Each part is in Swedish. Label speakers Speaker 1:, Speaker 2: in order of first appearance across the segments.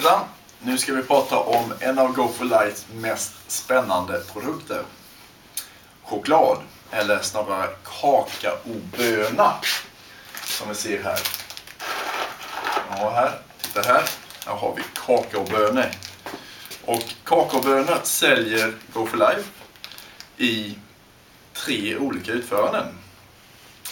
Speaker 1: Hejsan! Nu ska vi prata om en av Go for Lights mest spännande produkter. Choklad, eller snarare kakaoböna, som vi ser här. Ja, titta här. Här har vi kakaobönor. Och kakaobönor säljer Go for Life i 3 olika utföranden.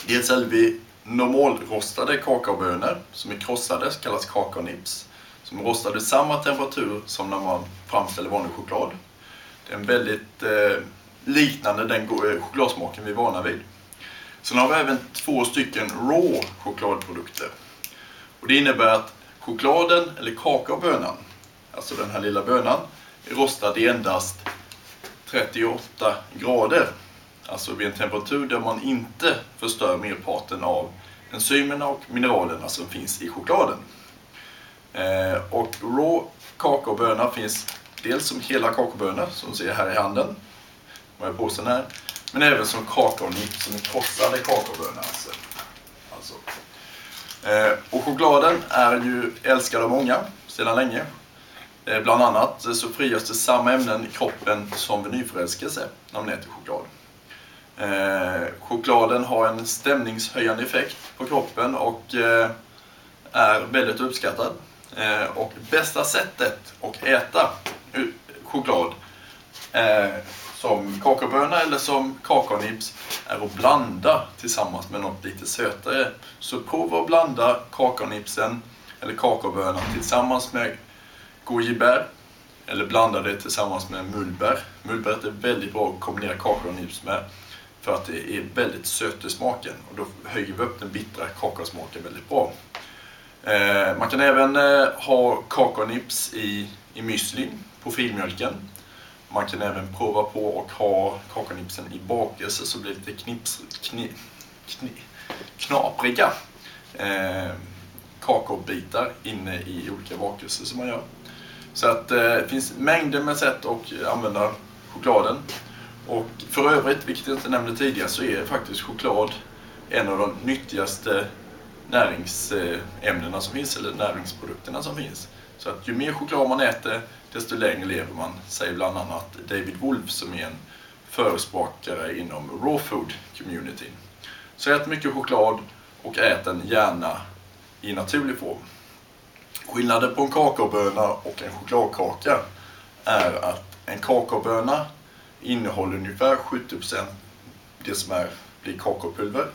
Speaker 1: Dels säljer vi normalrostade kakaobönor som är krossade, kallas kakaonips. Som är rostade i samma temperatur som när man framställer vanlig choklad. Det är en väldigt liknande den chokladsmaken vi är vana vid. Sen har vi även 2 stycken raw chokladprodukter. Och det innebär att chokladen, eller kakaobönan, alltså den här lilla bönan, är rostad i endast 38 grader. Alltså vid en temperatur där man inte förstör merparten av enzymerna och mineralerna som finns i chokladen. Och raw kakaobönor finns dels som hela kakaobönor som ser här i handen, med påsen här, men även som kakaonips som är krossade kakaobönor. Alltså. Och chokladen är ju älskad av många sedan länge. Bland annat så frigörs det samma ämnen i kroppen som vid nyförälskelse när man äter choklad. Chokladen har en stämningshöjande effekt på kroppen och är väldigt uppskattad. Och bästa sättet att äta choklad som kakaoböna eller som kakaonips är att blanda tillsammans med något lite sötare. Så prova att blanda kakaonipsen eller kakaobönan tillsammans med gojibär eller blanda det tillsammans med mullbär. Mullbäret är väldigt bra att kombinera kakaonips med för att det är väldigt sött i smaken och då höjer vi upp den bittra kakaosmaken väldigt bra. Man kan även ha kakaonips i müsli på filmjölken. Man kan även prova på att ha kakaonipsen i bakelse så blir det lite knapriga kakaobitar inne i olika bakelser som man gör. Så att det finns mängder med sätt att använda chokladen. Och för övrigt, vilket jag inte nämnde tidigare, så är faktiskt choklad en av de nyttigaste näringsämnena som finns, eller näringsprodukterna som finns. Så att ju mer choklad man äter, desto längre lever man, säger bland annat David Wolf som är en förespråkare inom raw food community. Så ät mycket choklad och ät den gärna i naturlig form. Skillnaden på en kakaoböna och en chokladkaka är att en kakaoböna innehåller ungefär 70% det som blir kakaopulver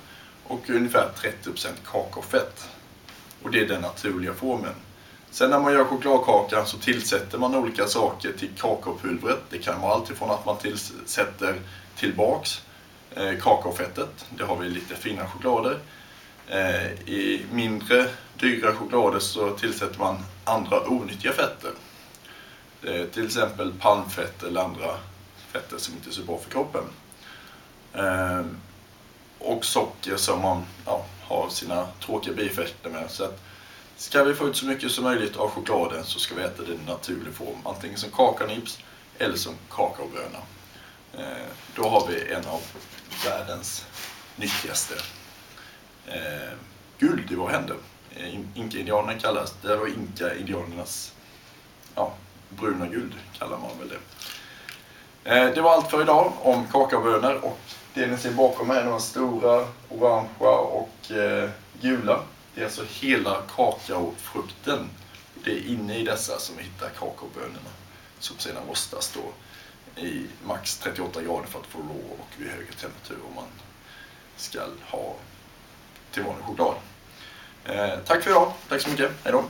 Speaker 1: och ungefär 30% kakaofett. Och det är den naturliga formen. Sen när man gör chokladkakan så tillsätter man olika saker till kakaopulvret. Det kan vara allt ifrån att man tillsätter tillbaks kakaofettet. Det har vi lite fina choklader. I mindre dyra choklader så tillsätter man andra onyttiga fetter. Till exempel palmfett eller andra fetter som inte är så bra för kroppen. Och socker som man har sina tråkiga bieffekter med. Så att ska vi få ut så mycket som möjligt av chokladen så ska vi äta den i naturlig form. Antingen som kakaonips eller som kakaoböna. Då har vi en av världens nyttigaste guld i våra händer. Inka-indianerna kallas det. var Inka-indianernas bruna guld kallar man väl det. Det var allt för idag om kakaobönor och det ni ser bakom mig är de stora, orangea och gula. Det är alltså hela kakaofrukten. Det är inne i dessa som vi hittar kakaobönorna som sedan rostas då i max 38 grader för att få raw och vid högre temperatur om man ska ha till vanlig choklad. Tack för idag. Tack så mycket. Hej då.